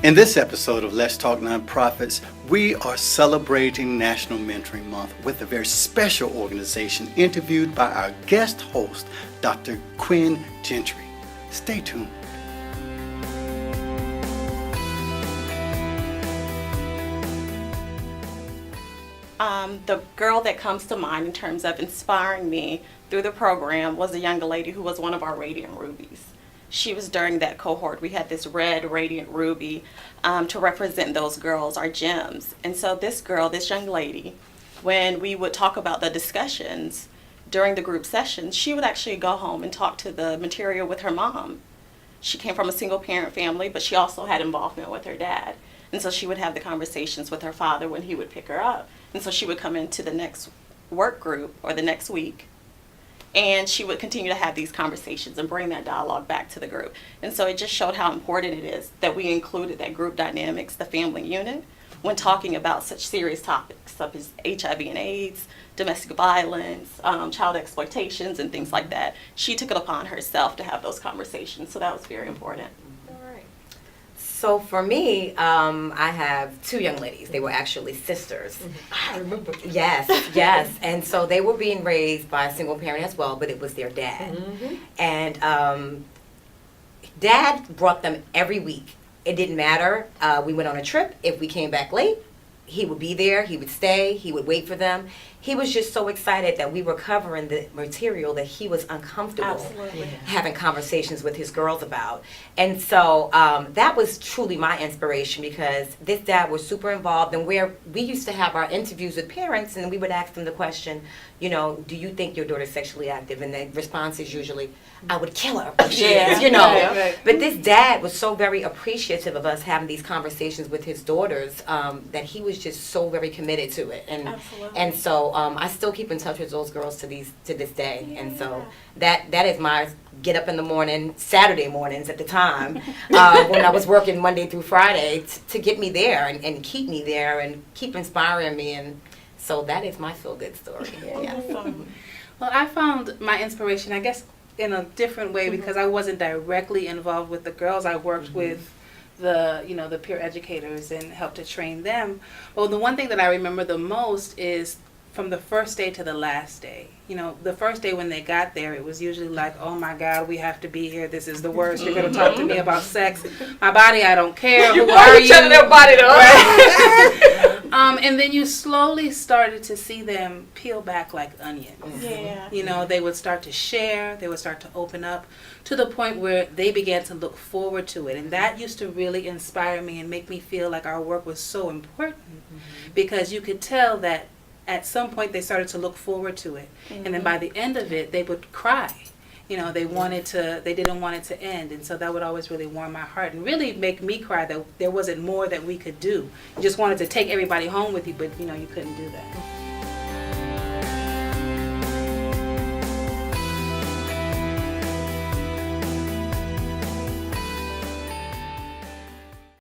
In this episode of Let's Talk Nonprofits, we are celebrating National Mentoring Month with a very special organization interviewed by our guest host, Dr. Quinn Gentry. Stay tuned. The girl that comes to mind in terms of inspiring me through the program was a young lady who was one of our Radiant Rubies. She was during that cohort. We had this red Radiant Ruby to represent those girls, our gems. And so this girl, this young lady, when we would talk about the discussions during the group sessions, she would actually go home and talk to the material with her mom. She came from a single parent family, but she also had involvement with her dad. And so she would have the conversations with her father when he would pick her up. And so she would come into the next work group or the next week, and she would continue to have these conversations and bring that dialogue back to the group. And so it just showed how important it is that we included that group dynamics, the family unit, when talking about such serious topics such as HIV and AIDS, domestic violence, child exploitations, and things like that. She took it upon herself to have those conversations, so that was very important. So for me, I have two young ladies. They were actually sisters. Mm-hmm. I remember. Yes. And so they were being raised by a single parent as well, but it was their dad. Mm-hmm. And Dad brought them every week. It didn't matter. We went on a trip. If we came back late, he would be there. He would stay. He would wait for them. He was just so excited that we were covering the material that he was uncomfortable having conversations with his girls about. And so that was truly my inspiration, because this dad was super involved, and where we used to have our interviews with parents, and we would ask them the question, you know, do you think your daughter's sexually active? And the response is usually, I would kill her if she is, you know. Right. But this dad was so very appreciative of us having these conversations with his daughters that he was just so very committed to it. And so I still keep in touch with those girls to this day. And so that is my get up in the morning, Saturday mornings at the time, when I was working Monday through Friday, to get me there and keep me there and keep inspiring me. And so that is my feel-good story. Yeah. Well, I found my inspiration, I guess, in a different way, because I wasn't directly involved with the girls. I worked with the peer educators and helped to train them. Well, the one thing that I remember the most is from the first day to the last day. You know, the first day when they got there, it was usually like, oh my God, we have to be here. This is the worst. You're going to talk to me about sex. My body, I don't care. Who are you? Their body though. Right? And then you slowly started to see them peel back like onions. Yeah. You know, they would start to share. They would start to open up to the point where they began to look forward to it. And that used to really inspire me and make me feel like our work was so important, because you could tell that at some point they started to look forward to it. And then by the end of it, they would cry. You know, they didn't want it to end. And so that would always really warm my heart and really make me cry that there wasn't more that we could do. You just wanted to take everybody home with you, but you know, you couldn't do that.